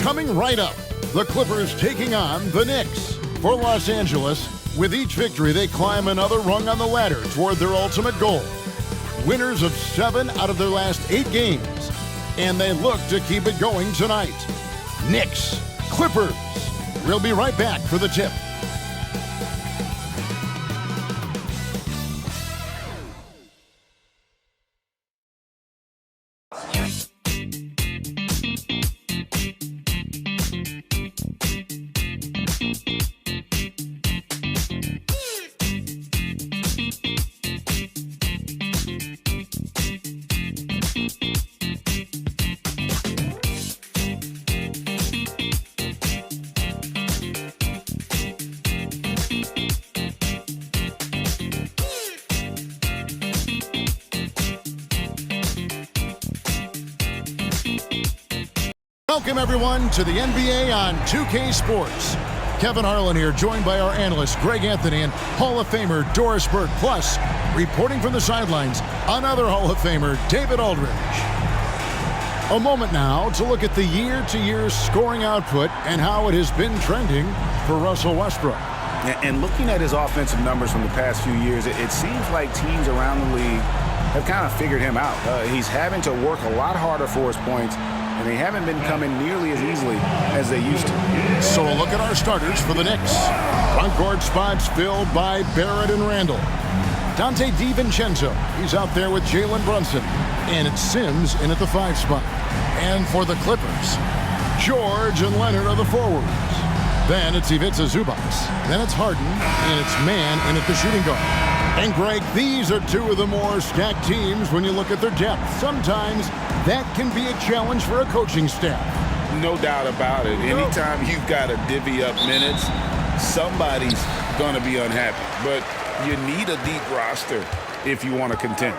Coming right up, the Clippers taking on the Knicks. For Los Angeles, with each victory, they climb another rung on the ladder toward their ultimate goal. Winners of 7 out of their last 8 games, and they look to keep it going tonight. Knicks, Clippers. We'll be right back for the tip. Welcome, everyone, to the NBA on 2K Sports. Kevin Harlan here, joined by our analyst, Greg Anthony, and Hall of Famer Doris Burke. Plus, reporting from the sidelines, another Hall of Famer, David Aldridge. A moment now to look at the year-to-year scoring output and how it has been trending for Russell Westbrook. And looking at his offensive numbers from the past few years, it seems like teams around the league have kind of figured him out. He's having to work a lot harder for his points, and they haven't been coming nearly as easily as they used to. So a look at our starters for the Knicks. Front court spots filled by Barrett and Randall. Dante DiVincenzo, he's out there with Jalen Brunson. And it's Sims in at the 5 spot. And for the Clippers, George and Leonard are the forwards. Then it's Ivica Zubac. Then it's Harden, and it's Mann in at the shooting guard. And Greg, these are 2 of the more stacked teams when you look at their depth. Sometimes that can be a challenge for a coaching staff. No doubt about it. Anytime you've got to divvy up minutes, somebody's going to be unhappy. But you need a deep roster if you want to contend.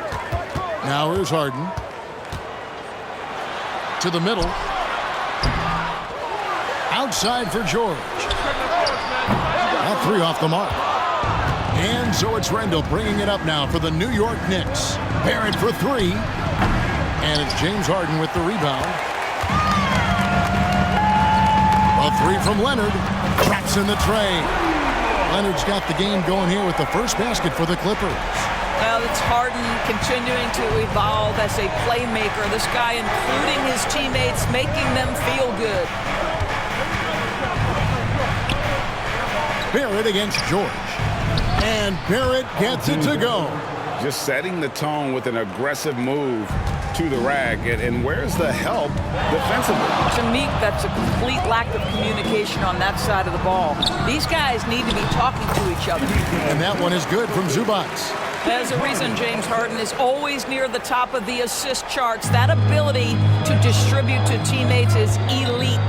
Now here's Harden. To the middle. Outside for George. That 3 off the mark. And so it's Randall bringing it up now for the New York Knicks. Barrett for 3. And it's James Harden with the rebound. A 3 from Leonard. That's in the tray. Leonard's got the game going here with the first basket for the Clippers. Well, it's Harden continuing to evolve as a playmaker. This guy including his teammates, making them feel good. Barrett against George. And Barrett gets it to go. Just setting the tone with an aggressive move to the rack. And where's the help defensively? To me, that's a complete lack of communication on that side of the ball. These guys need to be talking to each other. And that one is good from Zubac. There's a reason James Harden is always near the top of the assist charts. That ability to distribute to teammates is elite.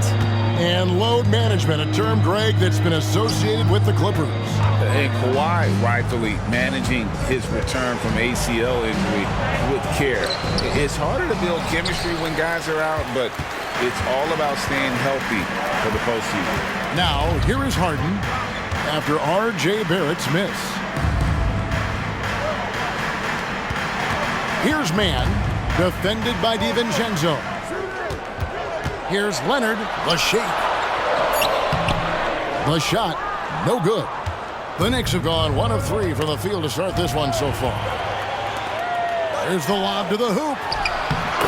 And load management, a term, Greg, that's been associated with the Clippers. And Kawhi rightfully managing his return from ACL injury with care. It's harder to build chemistry when guys are out, but it's all about staying healthy for the postseason. Now, here is Harden after R.J. Barrett's miss. Here's Mann, defended by DiVincenzo. Here's Leonard, the shake. The shot, no good. The Knicks have gone 1 of 3 from the field to start this one so far. There's the lob to the hoop.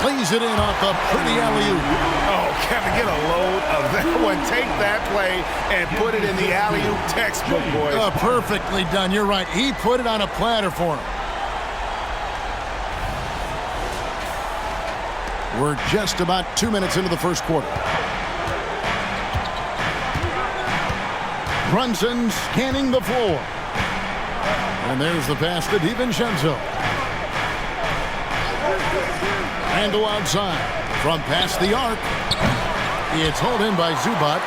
Plays it in off the pretty alley-oop. Oh, Kevin, get a load of that one. Take that play and put it in the alley-oop textbook, boys. Perfectly done. You're right. He put it on a platter for him. We're just about 2 minutes into the first quarter. Brunson scanning the floor. And there's the pass to DiVincenzo. Randall outside. From past the arc. It's hauled in by Zubac.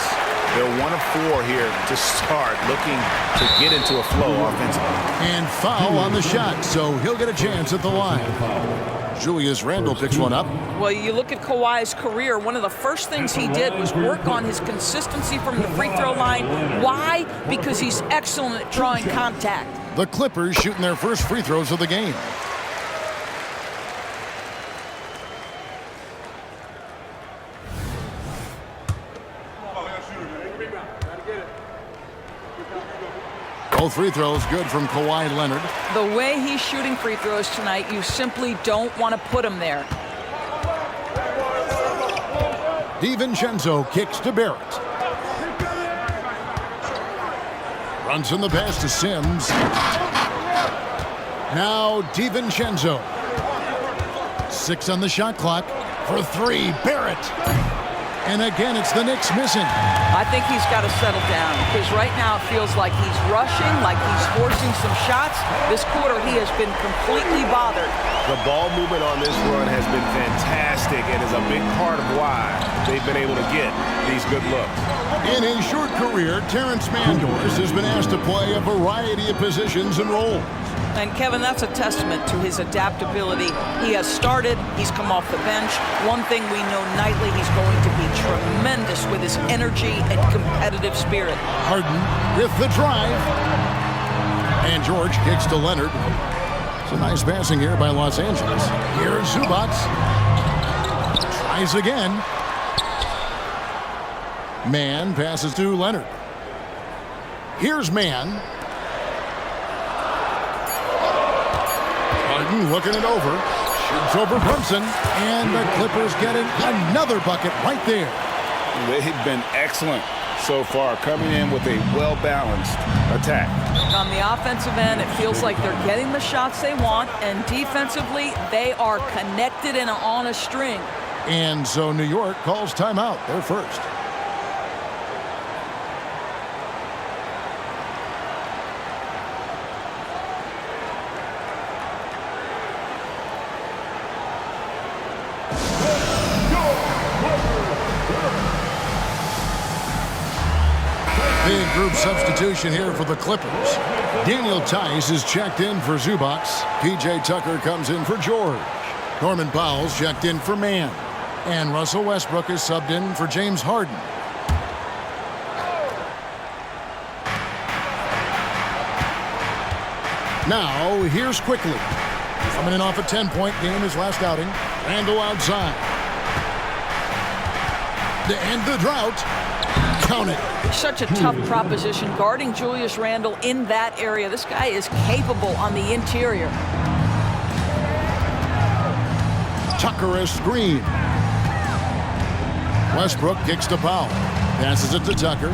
They're 1 of 4 here to start, looking to get into a flow offensively. And foul on the shot, so he'll get a chance at the line. Julius Randle picks one up. Well, you look at Kawhi's career, one of the first things he did was work on his consistency from the free throw line. Why? Because he's excellent at drawing contact. The Clippers shooting their first free throws of the game. Both free throws good from Kawhi Leonard. The way he's shooting free throws tonight, you simply don't want to put him there. DiVincenzo kicks to Barrett. Runs in the pass to Sims. Now DiVincenzo. 6 on the shot clock. For 3, Barrett. And again, it's the Knicks missing. I think he's got to settle down because right now it feels like he's rushing, like he's forcing some shots. This quarter, he has been completely bothered. The ball movement on this run has been fantastic and is a big part of why they've been able to get these good looks. In his short career, Terrence Mandors has been asked to play a variety of positions and roles. And Kevin, that's a testament to his adaptability. He has started, he's come off the bench. One thing we know nightly, he's going to be tremendous with his energy and competitive spirit. Harden with the drive. And George kicks to Leonard. It's a nice passing here by Los Angeles. Here's Zubac. Tries again. Mann passes to Leonard. Here's Mann. Harden looking it over. Shoots over Brunson. And the Clippers getting another bucket right there. They've been excellent so far, coming in with a well-balanced attack. On the offensive end, it feels like they're getting the shots they want, and defensively, they are connected and on a string. And so New York calls timeout. They're first. Big group substitution here for the Clippers. Daniel Tice is checked in for Zubac. P.J. Tucker comes in for George. Norman Powell's checked in for Mann. And Russell Westbrook is subbed in for James Harden. Now, here's Quickly. Coming in off a 10-point game his last outing. Randle outside. To end the drought. Count it. Such a tough proposition guarding Julius Randle in that area. This guy is capable on the interior. Tucker is screen. Westbrook kicks to Powell. Passes it to Tucker.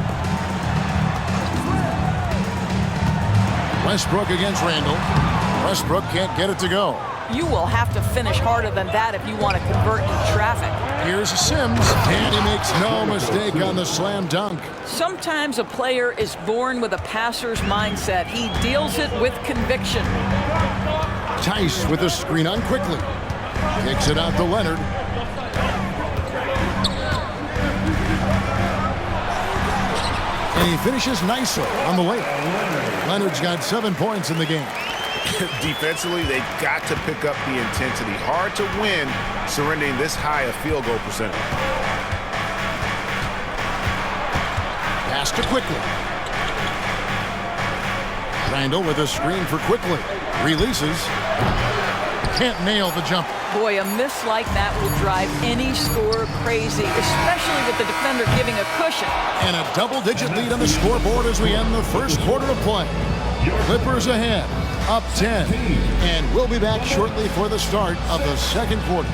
Westbrook against Randle. Westbrook can't get it to go. You will have to finish harder than that if you want to convert in traffic. Here's Sims, and he makes no mistake on the slam dunk. Sometimes a player is born with a passer's mindset. He deals it with conviction. Tice with a screen on Quickly. Kicks it out to Leonard. And he finishes nicely on the layup. Leonard's got 7 points in the game. Defensively, they've got to pick up the intensity. Hard to win surrendering this high a field goal percentage. Pass to Quickly. Randle with a screen for Quickly. Releases. Can't nail the jumper. Boy, a miss like that will drive any scorer crazy, especially with the defender giving a cushion. And a double-digit lead on the scoreboard as we end the first quarter of play. Clippers ahead, up 10. And we'll be back shortly for the start of the second quarter.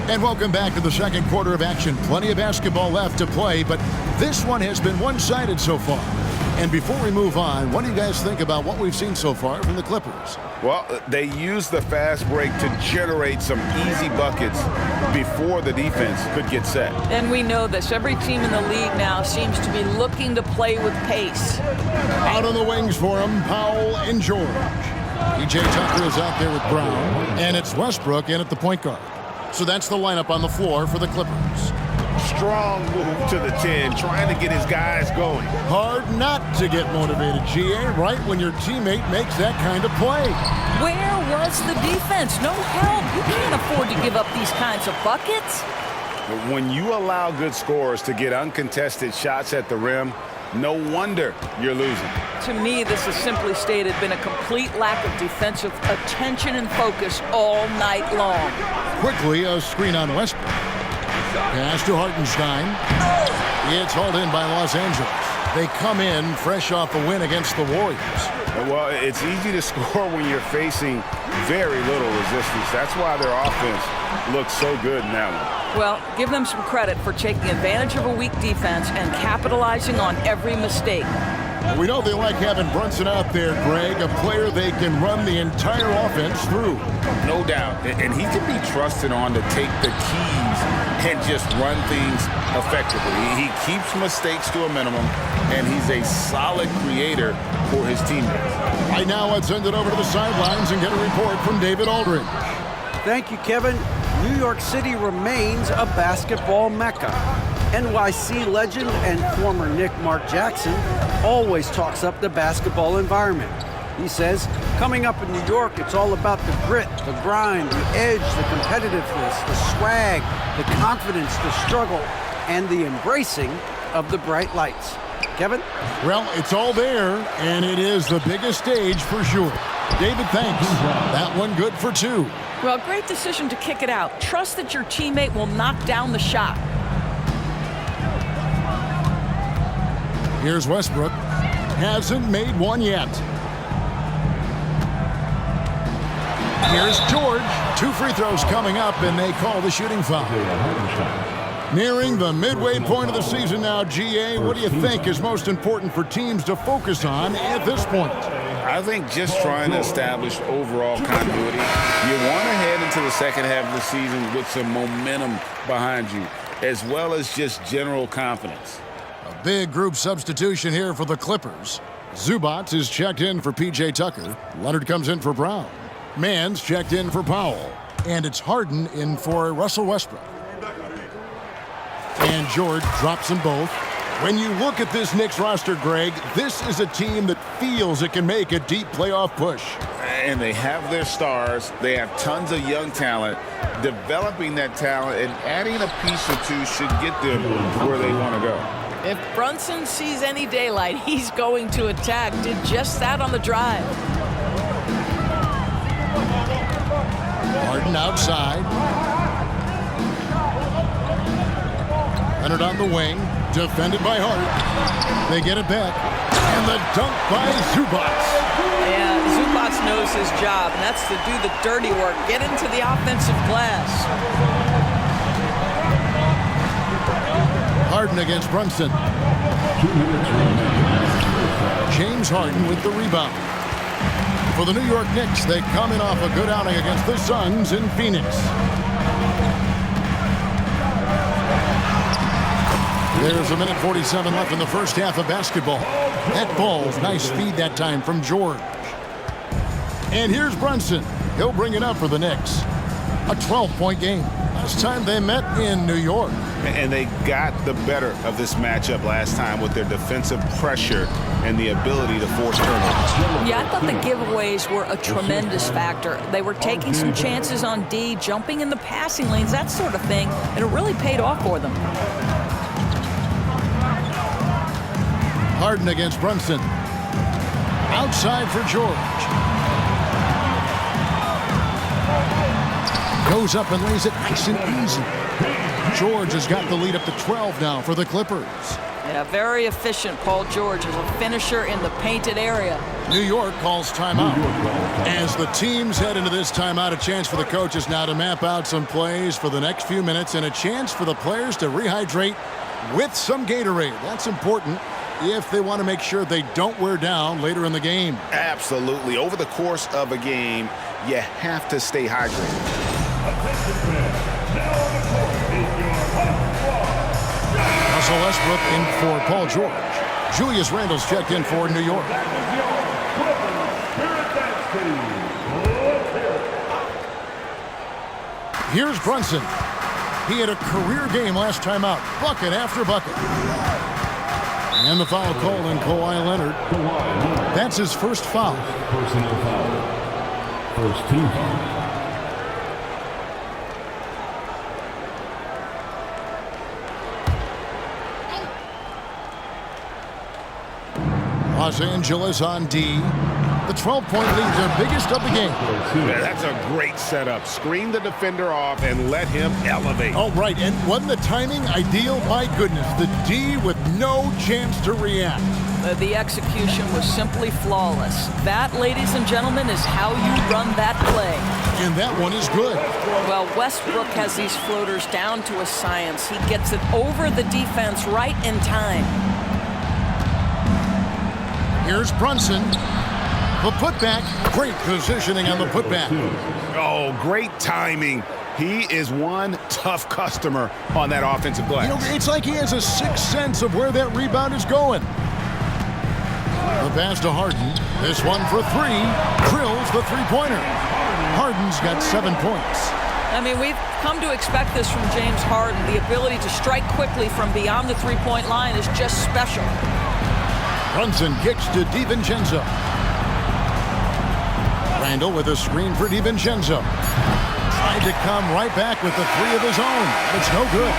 And welcome back to the second quarter of action. Plenty of basketball left to play, but this one has been one-sided so far. And before we move on, what do you guys think about what we've seen so far from the Clippers? Well, they used the fast break to generate some easy buckets before the defense could get set. And we know this. Every team in the league now seems to be looking to play with pace. Out on the wings for him, Powell and George. P.J. Tucker is out there with Brown, and it's Westbrook in at the point guard. So that's the lineup on the floor for the Clippers. Strong move to the 10, trying to get his guys going. Hard not to get motivated, GA, right when your teammate makes that kind of play. Where was That's the defense. No help. You can't afford to give up these kinds of buckets. When you allow good scorers to get uncontested shots at the rim, no wonder you're losing. To me, this has simply stated been a complete lack of defensive attention and focus all night long. Quickly, a screen on Westbrook. Pass to Hartenstein. It's hauled in by Los Angeles. They come in fresh off a win against the Warriors. Well, it's easy to score when you're facing very little resistance. That's why their offense looks so good in that one. Well, give them some credit for taking advantage of a weak defense and capitalizing on every mistake. We know they like having Brunson out there, Greg, a player they can run the entire offense through. No doubt. And he can be trusted on to take the keys and just run things effectively. He keeps mistakes to a minimum, and he's a solid creator for his teammates. Right now, let's send it over to the sidelines and get a report from David Aldridge. Thank you, Kevin. New York City remains a basketball mecca. NYC legend and former Knick Mark Jackson always talks up the basketball environment. He says, coming up in New York, it's all about the grit, the grind, the edge, the competitiveness, the swag, the confidence, the struggle, and the embracing of the bright lights. Kevin? Well, it's all there, and it is the biggest stage for sure. David, thanks. That one good for two. Well, great decision to kick it out. Trust that your teammate will knock down the shot. Here's Westbrook. Hasn't made one yet. Here's George. 2 free throws coming up, and they call the shooting foul. Nearing the midway point of the season now, GA, what do you think is most important for teams to focus on at this point? I think just trying to establish overall continuity. You want to head into the second half of the season with some momentum behind you, as well as just general confidence. A big group substitution here for the Clippers. Zubac is checked in for P.J. Tucker. Leonard comes in for Brown. Mann's checked in for Powell. And it's Harden in for Russell Westbrook. And George drops them both. When you look at this Knicks roster, Greg, this is a team that feels it can make a deep playoff push. And they have their stars. They have tons of young talent. Developing that talent and adding a piece or two should get them where they want to go. If Brunson sees any daylight, he's going to attack. Did just that on the drive. Harden outside. Leonard on the wing. Defended by Hart. They get it back. And the dunk by Zubac. Yeah, Zubac knows his job, and that's to do the dirty work. Get into the offensive glass. Harden against Brunson. James Harden with the rebound. For the New York Knicks, they coming off a good outing against the Suns in Phoenix. There's a minute 47 left in the first half of basketball. That ball's nice feed that time from George. And here's Brunson. He'll bring it up for the Knicks. A 12-point game. Last time they met in New York. And they got the better of this matchup last time with their defensive pressure and the ability to force turnovers. Yeah, I thought the giveaways were a tremendous factor. They were taking some chances on D, jumping in the passing lanes, that sort of thing, and it really paid off for them. Harden against Brunson. Outside for George. Goes up and lays it nice and easy. George has got the lead up to 12 now for the Clippers. Yeah, very efficient, Paul George, as a finisher in the painted area. New York calls timeout. As the teams head into this timeout, a chance for the coaches now to map out some plays for the next few minutes and a chance for the players to rehydrate with some Gatorade. That's important if they want to make sure they don't wear down later in the game. Absolutely. Over the course of a game, you have to stay hydrated. Russell Westbrook in for Paul George. Julius Randle's checked in for New York. Here's Brunson. He had a career game last time out. Bucket after bucket. And the foul called on Kawhi Leonard. That's his first foul. First team. Los Angeles on D. The 12-point lead, their biggest of the game. Yeah, that's a great setup. Screen the defender off and let him elevate. Oh, right, and wasn't the timing ideal? My goodness, the D with no chance to react. The execution was simply flawless. That, ladies and gentlemen, is how you run that play. And that one is good. Well, Westbrook has these floaters down to a science. He gets it over the defense right in time. Here's Brunson. The putback. Great positioning on the putback. Oh, great timing. He is one tough customer on that offensive glass. You know, it's like he has a sixth sense of where that rebound is going. The pass to Harden. This one for three. Drills the three-pointer. Harden's got 7 points. I mean, we've come to expect this from James Harden. The ability to strike quickly from beyond the three-point line is just special. Brunson kicks to DiVincenzo. Randall with a screen for DiVincenzo. Tried to come right back with the three of his own. It's no good.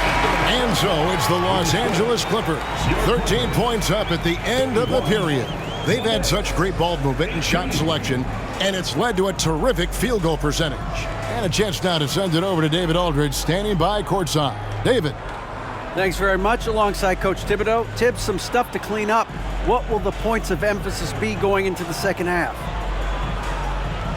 And so it's the Los Angeles Clippers. 13 points up at the end of the period. They've had such great ball movement and shot selection, and it's led to a terrific field goal percentage. And a chance now to send it over to David Aldridge, standing by courtside. David. Thanks very much. Alongside Coach Thibodeau. Tibbs, some stuff to clean up. What will the points of emphasis be going into the second half?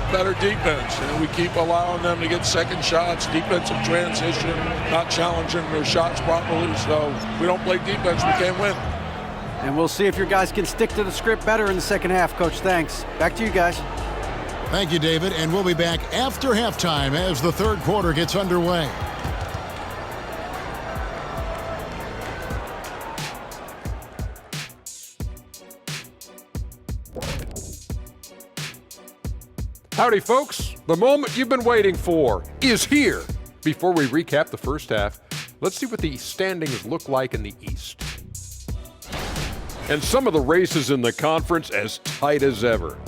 Better defense. We keep allowing them to get second shots, defensive transition, not challenging their shots properly. So we don't play defense, we can't win. And we'll see if your guys can stick to the script better in the second half, Coach. Thanks. Back to you guys. Thank you, David. And we'll be back after halftime as the third quarter gets underway. Howdy, folks. The moment you've been waiting for is here. Before we recap the first half, let's see what the standings look like in the East. And some of the races in the conference as tight as ever.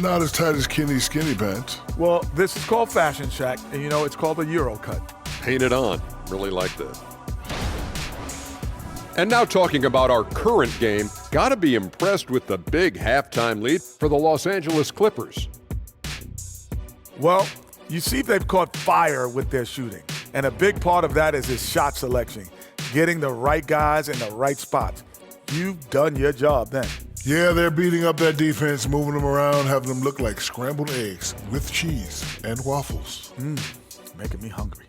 Not as tight as Kenny's skinny pants. Well, this is called Fashion Shack, and you know it's called a Euro cut. Paint it on. Really like that. And now talking about our current game, gotta be impressed with the big halftime lead for the Los Angeles Clippers. Well, you see they've caught fire with their shooting, and a big part of that is his shot selection, getting the right guys in the right spots. You've done your job then. Yeah, they're beating up that defense, moving them around, having them look like scrambled eggs with cheese and waffles. Making me hungry.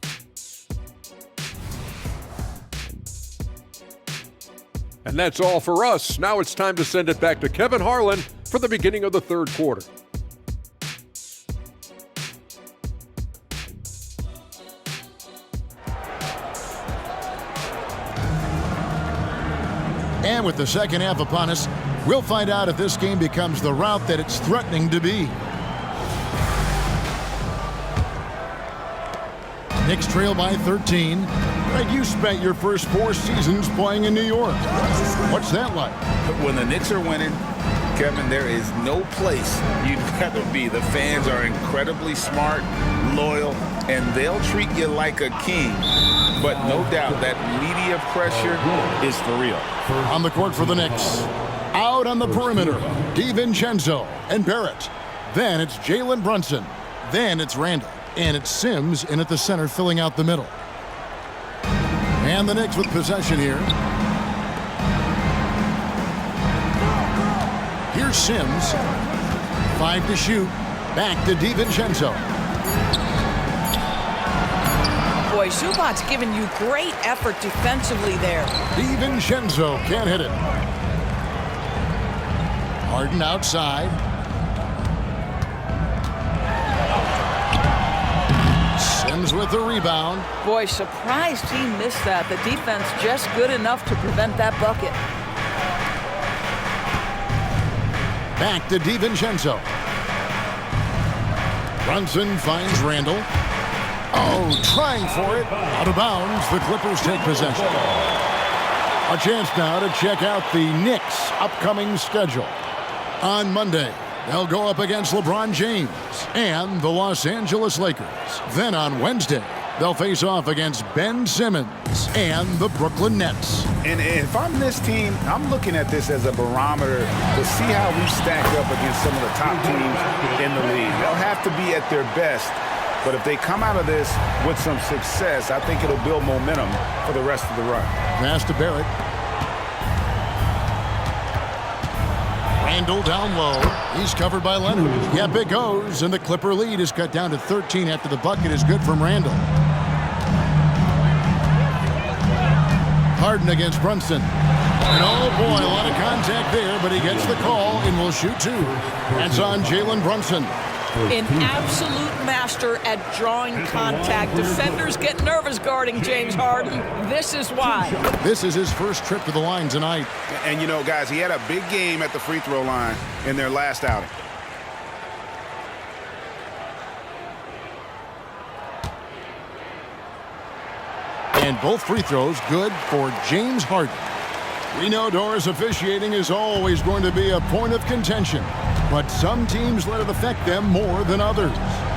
And that's all for us. Now it's time to send it back to Kevin Harlan for the beginning of the third quarter. And with the second half upon us, we'll find out if this game becomes the route that it's threatening to be. Knicks trail by 13. Greg, you spent your first 4 seasons playing in New York. What's that like? When the Knicks are winning, Kevin, there is no place you'd rather be. The fans are incredibly smart, loyal, and they'll treat you like a king. But no doubt that media pressure is for real. On the court for the Knicks. Out on the perimeter, DiVincenzo and Barrett. Then it's Jalen Brunson. Then it's Randall. And it's Sims in at the center, filling out the middle. And the Knicks with possession here. Here's Sims. 5 to shoot. Back to DiVincenzo. Boy, Zubac's giving you great effort defensively there. DiVincenzo can't hit it. Harden outside. Sims with the rebound. Boy, surprised he missed that. The defense just good enough to prevent that bucket. Back to DiVincenzo. Brunson finds Randall. Oh, trying for it. Out of bounds. The Clippers take possession. A chance now to check out the Knicks' upcoming schedule. On Monday, They'll go up against LeBron James and the Los Angeles Lakers. Then on Wednesday, they'll face off against Ben Simmons and the Brooklyn Nets. And if I'm this team, I'm looking at this as a barometer to see how we stack up against some of the top teams in the league. They'll have to be at their best, but if they come out of this with some success, I think it'll build momentum for the rest of the run. Pass to Barrett. Randall down low. He's covered by Leonard. Yep, it goes, and the Clipper lead is cut down to 13 after the bucket is good from Randall. Harden against Brunson. And oh boy, a lot of contact there, but he gets the call and will shoot two. That's on Jalen Brunson. An absolute master at drawing contact. Defenders get nervous guarding James Harden. This is why. This is his first trip to the line tonight. And you know, guys, he had a big game at the free throw line in their last outing. And both free throws good for James Harden. We know Doris officiating is always going to be a point of contention, but some teams let it affect them more than others.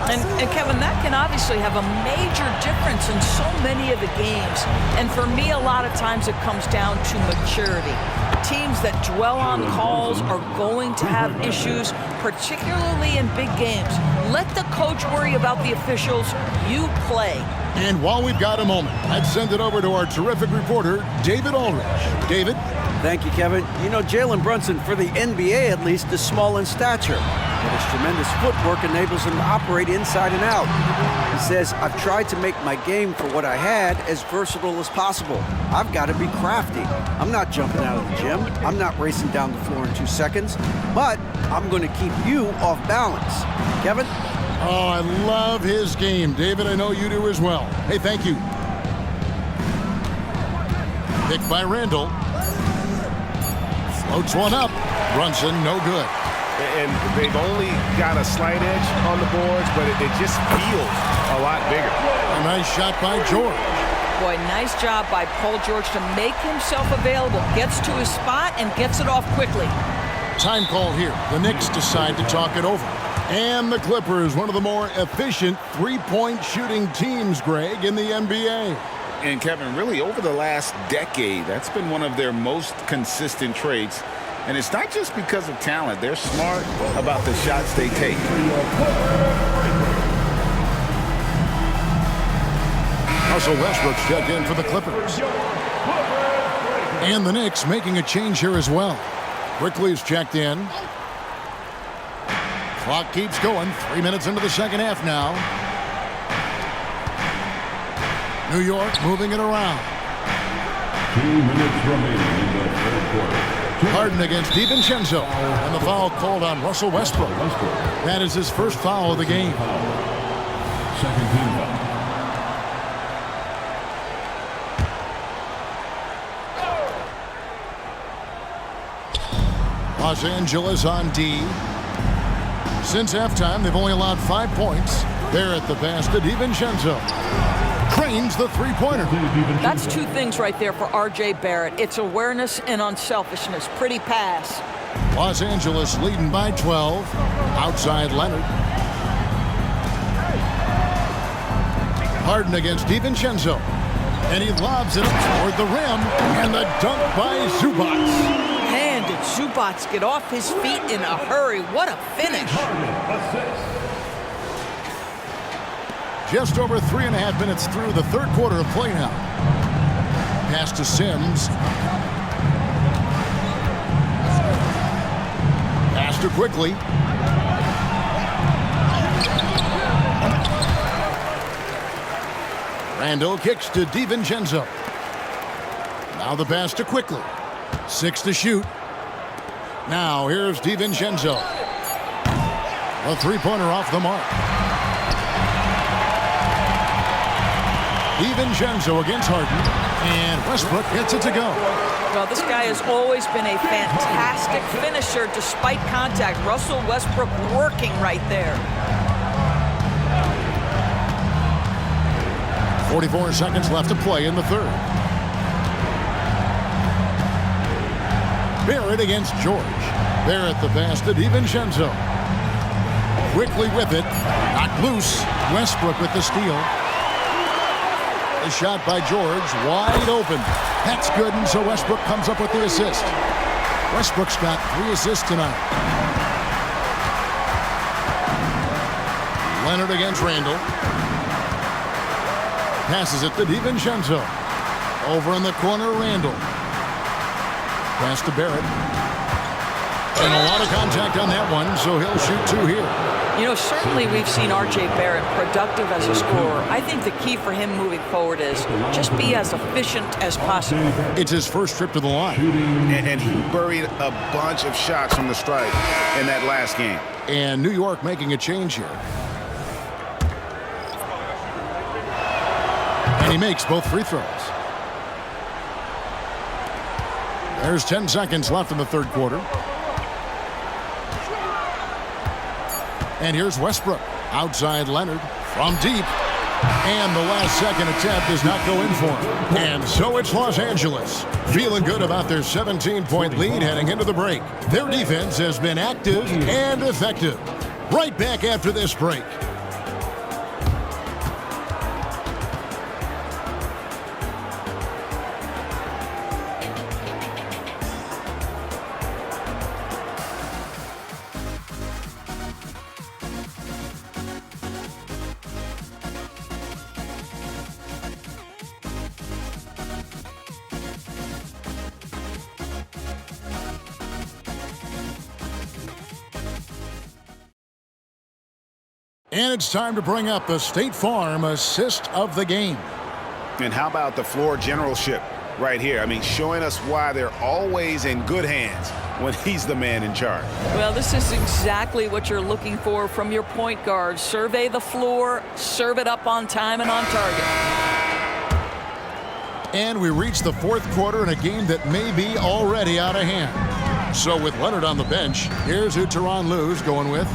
And Kevin, that can obviously have a major difference in so many of the games. And for me, a lot of times it comes down to maturity. Teams that dwell on calls are going to have issues, particularly in big games. Let the coach worry about the officials. You play. And while we've got a moment, let's send it over to our terrific reporter, David Aldridge. David? Thank you, Kevin. You know, Jalen Brunson, for the NBA at least, is small in stature, but his tremendous footwork enables him to operate inside and out. He says, I've tried to make my game for what I had as versatile as possible. I've got to be crafty. I'm not jumping out of the gym. I'm not racing down the floor in 2 seconds, but I'm going to keep you off balance. Kevin? Oh, I love his game. David, I know you do as well. Hey, thank you. Picked by Randall. Floats one up. Brunson, no good. And they've only got a slight edge on the boards, but it just feels a lot bigger. A nice shot by George. Boy, nice job by Paul George to make himself available. Gets to his spot and gets it off quickly. Time call here. The Knicks decide to talk it over. And the Clippers, one of the more efficient three-point shooting teams, Greg, in the NBA. And Kevin, really over the last decade, that's been one of their most consistent traits. And it's not just because of talent. They're smart about the shots they take. Russell Westbrook's checked in for the Clippers. And the Knicks making a change here as well. Quickly's checked in. Clock keeps going. 3 minutes into the second half now. New York moving it around. 2 minutes remaining in the third quarter. Harden against DiVincenzo. And the foul called on Russell Westbrook. That is his first foul of the game. Second team foul. Los Angeles on D. Since halftime, they've only allowed 5 points. They're at the pass to DiVincenzo. Trains the three-pointer. That's two things right there for R.J. Barrett. It's awareness and unselfishness. Pretty pass. Los Angeles leading by 12. Outside Leonard. Harden against DiVincenzo. And he lobs it up toward the rim. And the dunk by Zubac. Man, did Zubac get off his feet in a hurry. What a finish. Just over 3.5 minutes through the third quarter of play now. Pass to Sims. Pass to Quickly. Randall kicks to DiVincenzo. Now the pass to Quickly. 6 to shoot. Now here's DiVincenzo. A three-pointer off the mark. DiVincenzo against Harden, and Westbrook gets it to go. Well, this guy has always been a fantastic finisher despite contact. Russell Westbrook working right there. 44 seconds left to play in the third. Barrett against George. Barrett the pass to DiVincenzo. quickly with it. Knocked loose. Westbrook with the steal. The shot by George, wide open. That's good, and so Westbrook comes up with the assist. Westbrook's got 3 assists tonight. Leonard against Randall. Passes it to DiVincenzo. Over in the corner, Randall. Pass to Barrett. And a lot of contact on that one, so he'll shoot 2 here. You know, certainly we've seen R.J. Barrett productive as a scorer. I think the key for him moving forward is just be as efficient as possible. It's his first trip to the line. And he buried a bunch of shots from the stripe in that last game. And New York making a change here. And he makes both free throws. There's 10 seconds left in the third quarter. And here's Westbrook. Outside Leonard from deep. And the last second attempt does not go in for him. And so it's Los Angeles. Feeling good about their 17-point lead heading into the break. Their defense has been active and effective. Right back after this break. And it's time to bring up the State Farm assist of the game. And how about the floor generalship right here? I mean, showing us why they're always in good hands when he's the man in charge. Well, this is exactly what you're looking for from your point guard. Survey the floor, serve it up on time and on target. And we reach the fourth quarter in a game that may be already out of hand. So with Leonard on the bench, here's who Tyronn Lue's going with.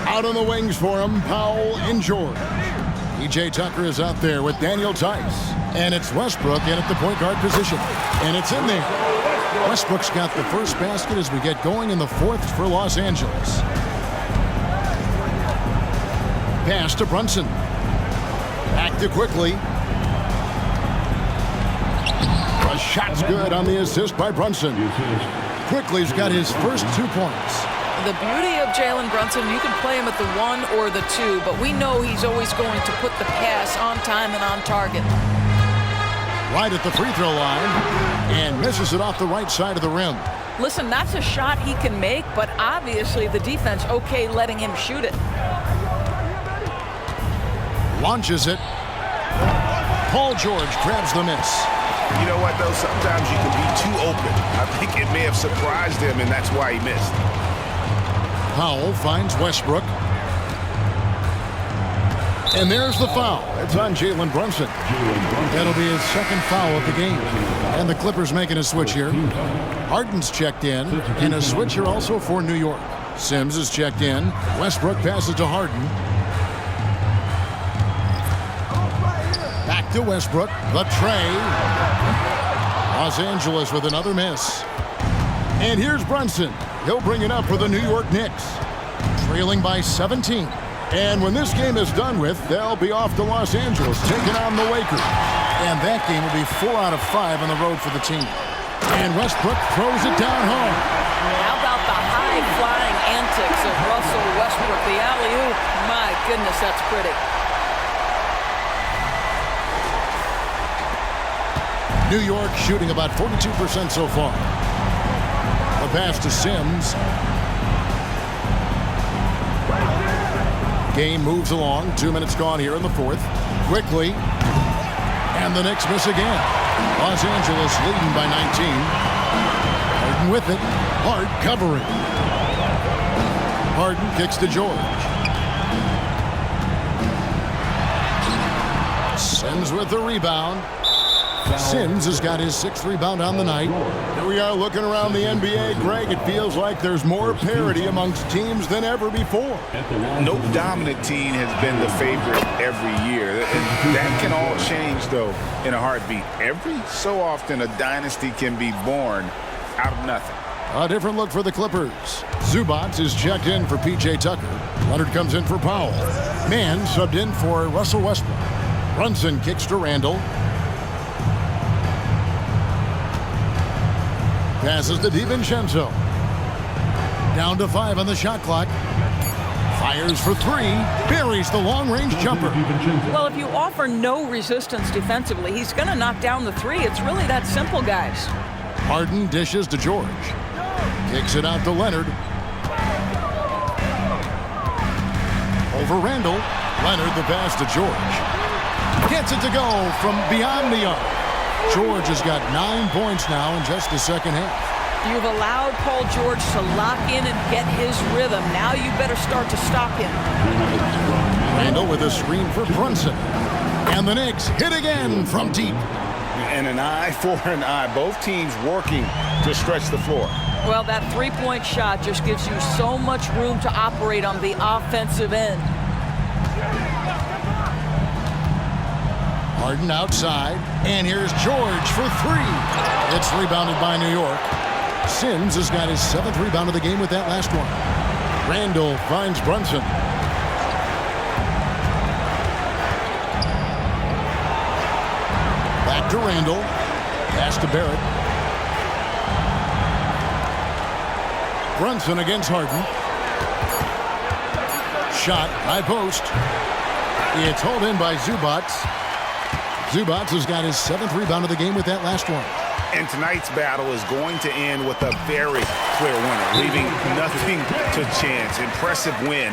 Out on the wings for him, Powell and George. P.J. Tucker is out there with Daniel Tice. And it's Westbrook in at the point guard position. And it's in there. Westbrook's got the first basket as we get going in the fourth for Los Angeles. Pass to Brunson. Back to Quickly. A shot's good on the assist by Brunson. Quickly's got his first 2 points. The beauty of Jalen Brunson, you can play him at the 1 or the 2, but we know he's always going to put the pass on time and on target. Right at the free throw line, and misses it off the right side of the rim. Listen, that's a shot he can make, but obviously the defense okay letting him shoot it. Launches it. Paul George grabs the miss. You know what, though? Sometimes you can be too open. I think it may have surprised him, and that's why he missed. Powell finds Westbrook. And there's the foul. It's on Jalen Brunson. That'll be his second foul of the game. And the Clippers making a switch here. Harden's checked in. And a switch here also for New York. Sims is checked in. Westbrook passes to Harden. Back to Westbrook. The tray. Los Angeles with another miss. And here's Brunson. He'll bring it up for the New York Knicks. Trailing by 17. And when this game is done with, they'll be off to Los Angeles, taking on the Lakers. And that game will be 4 out of 5 on the road for the team. And Westbrook throws it down home. How about the high-flying antics of Russell Westbrook? The alley-oop, my goodness, that's pretty. New York shooting about 42% so far. The pass to Sims. Game moves along. 2 minutes gone here in the fourth. Quickly. And the Knicks miss again. Los Angeles leading by 19. Harden with it. Hart covering. Harden kicks to George. Sims with the rebound. Sims has got his 6th rebound on the night. Here we are looking around the NBA. Greg, it feels like there's more parity amongst teams than ever before. No dominant team has been the favorite every year. And that can all change, though, in a heartbeat. Every so often, a dynasty can be born out of nothing. A different look for the Clippers. Zubac is checked in for P.J. Tucker. Leonard comes in for Powell. Mann subbed in for Russell Westbrook. Brunson kicks to Randall. Passes to DiVincenzo. Down to 5 on the shot clock. Fires for 3. Buries the long-range jumper. Well, if you offer no resistance defensively, he's going to knock down the 3. It's really that simple, guys. Harden dishes to George. Kicks it out to Leonard. Over Randall. Leonard the pass to George. Gets it to go from beyond the arc. George has got 9 points now in just the second half. You've allowed Paul George to lock in and get his rhythm. Now you better start to stop him. Randall with a screen for Brunson. And the Knicks hit again from deep. And an eye for an eye. Both teams working to stretch the floor. Well, that three-point shot just gives you so much room to operate on the offensive end. Harden outside. And here's George for 3. It's rebounded by New York. Sims has got his 7th rebound of the game with that last one. Randall finds Brunson. Back to Randall. Pass to Barrett. Brunson against Harden. Shot, high post. It's hauled in by Zubac. Zubac has got his 7th rebound of the game with that last one. And tonight's battle is going to end with a very clear winner, leaving nothing to chance. Impressive win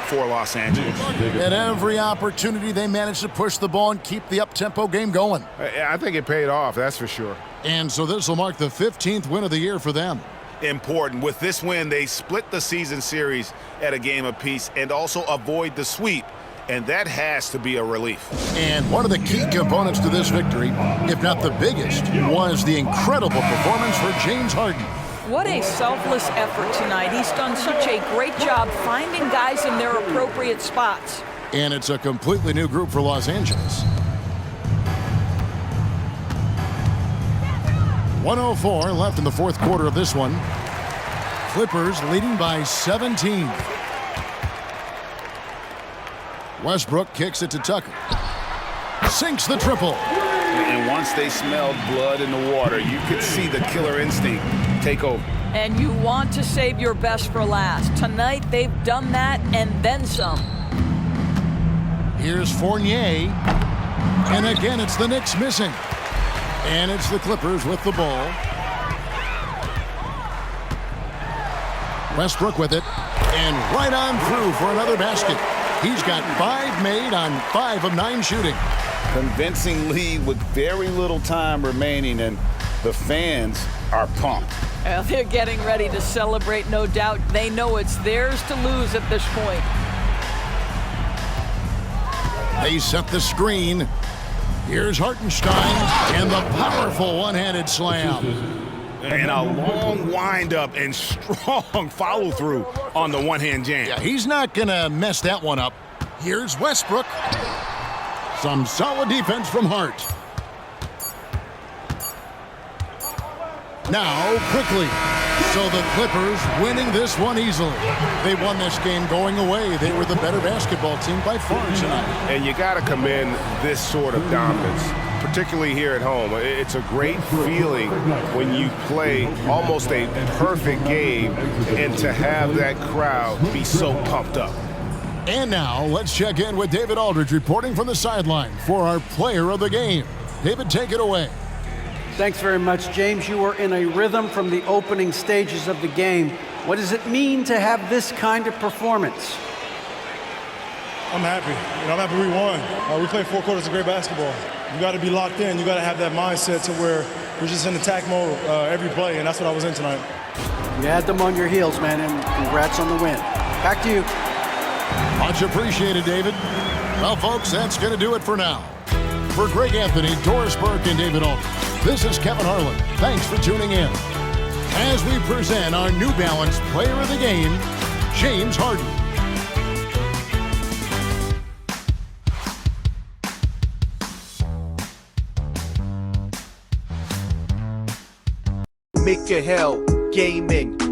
for Los Angeles. At every opportunity, they managed to push the ball and keep the up-tempo game going. I think it paid off, that's for sure. And so this will mark the 15th win of the year for them. Important. With this win, they split the season series at a game apiece and also avoid the sweep. And that has to be a relief. And one of the key components to this victory, if not the biggest, was the incredible performance for James Harden. What a selfless effort tonight. He's done such a great job finding guys in their appropriate spots. And it's a completely new group for Los Angeles. 1:04 left in the 4th quarter of this one. Clippers leading by 17. Westbrook kicks it to Tucker. Sinks the triple. And once they smelled blood in the water, you could see the killer instinct take over. And you want to save your best for last. Tonight, they've done that and then some. Here's Fournier. And again, it's the Knicks missing. And it's the Clippers with the ball. Westbrook with it. And right on through for another basket. He's got 5 made on 5 of 9 shooting. Convincing lead with very little time remaining, and the fans are pumped. Well, they're getting ready to celebrate, no doubt. They know it's theirs to lose at this point. They set the screen. Here's Hartenstein and the powerful one-handed slam. And a long windup and strong follow-through on the one-hand jam. Yeah, he's not going to mess that one up. Here's Westbrook. Some solid defense from Hart. Now, quickly. So the Clippers winning this one easily. They won this game going away. They were the better basketball team by far tonight. And you got to commend this sort of dominance, particularly here at home. It's a great feeling when you play almost a perfect game and to have that crowd be so pumped up. And now, let's check in with David Aldridge reporting from the sideline for our player of the game. David, take it away. Thanks very much, James. You were in a rhythm from the opening stages of the game. What does it mean to have this kind of performance? I'm happy. I'm happy we won. We played 4 quarters of great basketball. You got to be locked in. You got to have that mindset to where we're just in attack mode every play, and that's what I was in tonight. You had them on your heels, man, and congrats on the win. Back to you. Much appreciated, David. Well, folks, that's going to do it for now. For Greg Anthony, Doris Burke, and David Aldridge, this is Kevin Harlan. Thanks for tuning in. As we present our New Balance Player of the Game, James Harden. Make your hell Gaming.